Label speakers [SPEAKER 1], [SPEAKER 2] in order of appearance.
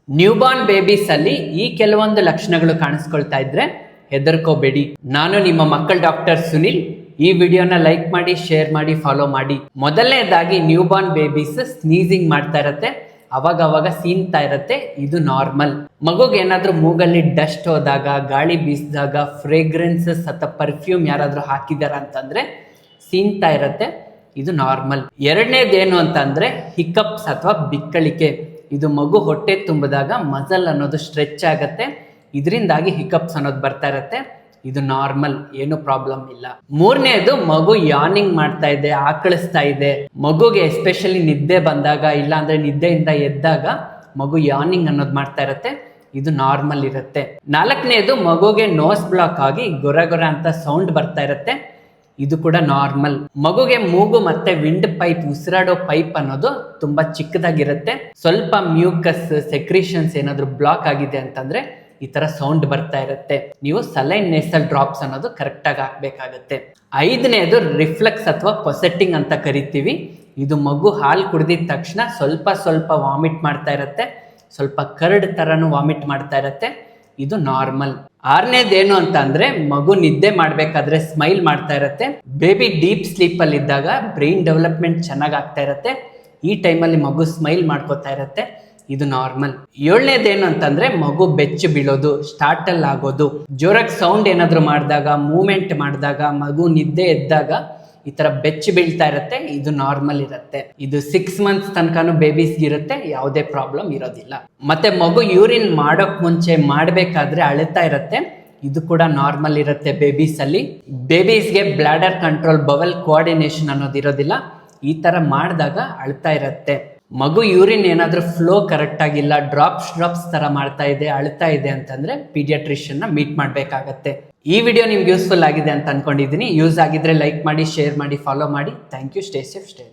[SPEAKER 1] Newborn babies ಅಲ್ಲಿ ಈ ಕೆಲವೊಂದು ಲಕ್ಷಣಗಳು ಕಾಣಿಸ್ಕೊಳ್ತಾ ಇದ್ರೆ ಹೆದರ್ಕೋಬೇಡಿ. ನಾನು ನಿಮ್ಮ ಮಕ್ಕಳ ಡಾಕ್ಟರ್ ಸುನಿಲ್. ಈ ವಿಡಿಯೋನ ಲೈಕ್ ಮಾಡಿ, ಶೇರ್ ಮಾಡಿ, ಫಾಲೋ ಮಾಡಿ. ಮೊದಲನೇದಾಗಿ ನ್ಯೂಬಾರ್ನ್ ಬೇಬೀಸ್ ಸ್ನೀಸಿಂಗ್ ಮಾಡ್ತಾ ಇರತ್ತೆ, ಅವಾಗ ಸೀನ್ತಾ ಇರತ್ತೆ. ಇದು ನಾರ್ಮಲ್. ಮಗುಗೆ ಏನಾದ್ರೂ ಮೂಗಲ್ಲಿ ಡಸ್ಟ್ ಹೋದಾಗ, ಗಾಳಿ ಬೀಸಿದಾಗ, ಫ್ರೇಗ್ರೆನ್ಸಸ್ ಅಥವಾ ಪರ್ಫ್ಯೂಮ್ ಯಾರಾದ್ರೂ ಹಾಕಿದಾರ ಅಂತಂದ್ರೆ ಸೀನ್ತಾ ಇರತ್ತೆ. ಇದು ನಾರ್ಮಲ್. ಎರಡನೇದೇನು ಅಂತಂದ್ರೆ ಹಿಕಪ್ಸ್ ಅಥವಾ ಬಿಕ್ಕಳಿಕೆ. ಇದು ಮಗು ಹೊಟ್ಟೆ ತುಂಬಿದಾಗ ಮಸಲ್ ಅನ್ನೋದು ಸ್ಟ್ರೆಚ್ ಆಗತ್ತೆ, ಇದರಿಂದಾಗಿ ಹಿಕಪ್ಸ್ ಅನ್ನೋದು ಬರ್ತಾ ಇರತ್ತೆ. ಇದು ನಾರ್ಮಲ್, ಏನು ಪ್ರಾಬ್ಲಮ್ ಇಲ್ಲ. ಮೂರನೇದು ಮಗು ಯಾನಿಂಗ್ ಮಾಡ್ತಾ ಇದೆ, ಆಕಳಿಸ್ತಾ ಇದೆ. ಮಗುಗೆ ಎಸ್ಪೆಷಲಿ ನಿದ್ದೆ ಬಂದಾಗ, ಇಲ್ಲ ಅಂದ್ರೆ ನಿದ್ದೆಯಿಂದ ಎದ್ದಾಗ ಮಗು ಯಾನಿಂಗ್ ಅನ್ನೋದು ಮಾಡ್ತಾ ಇರತ್ತೆ. ಇದು ನಾರ್ಮಲ್ ಇರುತ್ತೆ. ನಾಲ್ಕನೇದು ಮಗುಗೆ ನೋಸ್ ಬ್ಲಾಕ್ ಆಗಿ ಗೊರ ಅಂತ ಸೌಂಡ್ ಬರ್ತಾ ಇರತ್ತೆ. ಇದು ಕೂಡ ನಾರ್ಮಲ್. ಮಗುಗೆ ಮೂಗು ಮತ್ತೆ ವಿಂಡ್ ಪೈಪ್, ಉಸಿರಾಡೋ ಪೈಪ್ ಅನ್ನೋದು ತುಂಬಾ ಚಿಕ್ಕದಾಗಿರುತ್ತೆ. ಸ್ವಲ್ಪ ಮ್ಯೂಕಸ್ ಸೆಕ್ರಿಷನ್ಸ್ ಏನಾದ್ರು ಬ್ಲಾಕ್ ಆಗಿದೆ ಅಂತಂದ್ರೆ ಈ ತರ ಸೌಂಡ್ ಬರ್ತಾ ಇರುತ್ತೆ. ನೀವು ಸಲೈನ್ ನೇಸಲ್ ಡ್ರಾಪ್ಸ್ ಅನ್ನೋದು ಕರೆಕ್ಟ್ ಆಗಿ ಹಾಕ್ಬೇಕಾಗತ್ತೆ. ಐದನೇದು ರಿಫ್ಲೆಕ್ಸ್ ಅಥವಾ ಪೊಸೆಟ್ಟಿಂಗ್ ಅಂತ ಕರಿತೀವಿ. ಇದು ಮಗು ಹಾಲು ಕುಡಿದಿದ ತಕ್ಷಣ ಸ್ವಲ್ಪ ವಾಮಿಟ್ ಮಾಡ್ತಾ ಇರತ್ತೆ, ಸ್ವಲ್ಪ ಕರ್ಡ್ ತರನು ವಾಮಿಟ್ ಮಾಡ್ತಾ ಇರತ್ತೆ. ಇದು ನಾರ್ಮಲ್. ಆರನೇದೇನು ಅಂತ ಅಂದ್ರೆ ಮಗು ನಿದ್ದೆ ಮಾಡ್ಬೇಕಾದ್ರೆ ಸ್ಮೈಲ್ ಮಾಡ್ತಾ ಇರತ್ತೆ. ಬೇಬಿ ಡೀಪ್ ಸ್ಲೀಪ್ ಅಲ್ಲಿ ಇದ್ದಾಗ ಬ್ರೈನ್ ಡೆವಲಪ್ಮೆಂಟ್ ಚೆನ್ನಾಗಿ ಆಗ್ತಾ ಇರತ್ತೆ. ಈ ಟೈಮಲ್ಲಿ ಮಗು ಸ್ಮೈಲ್ ಮಾಡ್ಕೋತಾ ಇರತ್ತೆ. ಇದು ನಾರ್ಮಲ್. ಏಳನೇದೇನು ಅಂತಂದ್ರೆ ಮಗು ಬೆಚ್ಚು ಬೀಳೋದು, ಸ್ಟಾರ್ಟಲ್ ಆಗೋದು, ಜೋರಾಗಿ ಸೌಂಡ್ ಏನಾದ್ರು ಮಾಡಿದಾಗ, ಮೂವ್ಮೆಂಟ್ ಮಾಡಿದಾಗ, ಮಗು ನಿದ್ದೆ ಎದ್ದಾಗ ಈ ತರ ಬೆಚ್ಚು ಬೀಳ್ತಾ ಇರತ್ತೆ. ಇದು ನಾರ್ಮಲ್ ಇರುತ್ತೆ. ಇದು 6 months ತನಕನೂ ಬೇಬೀಸ್ಗೆ ಇರುತ್ತೆ, ಯಾವುದೇ ಪ್ರಾಬ್ಲಮ್ ಇರೋದಿಲ್ಲ. ಮತ್ತೆ ಮಗು ಯೂರಿನ್ ಮಾಡೋಕ್ ಮುಂಚೆ ಮಾಡಬೇಕಾದ್ರೆ ಅಳ್ತಾ ಇರತ್ತೆ. ಇದು ಕೂಡ ನಾರ್ಮಲ್ ಇರುತ್ತೆ ಬೇಬೀಸ್ ಅಲ್ಲಿ. ಬೇಬೀಸ್ಗೆ ಬ್ಲಾಡರ್ ಕಂಟ್ರೋಲ್, ಬವೆಲ್ ಕೋಆರ್ಡಿನೇಷನ್ ಅನ್ನೋದು ಇರೋದಿಲ್ಲ. ಈ ತರ ಮಾಡಿದಾಗ ಅಳ್ತಾ ಇರತ್ತೆ. ಮಗು ಯೂರಿನ್ ಏನಾದ್ರೂ ಫ್ಲೋ ಕರೆಕ್ಟ್ ಆಗಿಲ್ಲ, ಡ್ರಾಪ್ಸ್ ತರ ಮಾಡ್ತಾ ಇದೆ, ಅಳ್ತಾ ಇದೆ ಅಂತಂದ್ರೆ ಪೀಡಿಯಾಟ್ರಿಷಿಯನ್ ನ ಮೀಟ್ ಮಾಡ್ಬೇಕಾಗತ್ತೆ. ಈ ವಿಡಿಯೋ ನಿಮ್ಗೆ ಯೂಸ್ಫುಲ್ ಆಗಿದೆ ಅಂತ ಅನ್ಕೊಂಡಿದ್ದೀನಿ. ಯೂಸ್ ಆಗಿದ್ರೆ ಲೈಕ್ ಮಾಡಿ, ಶೇರ್ ಮಾಡಿ, ಫಾಲೋ ಮಾಡಿ. Thank you. Stay safe, stay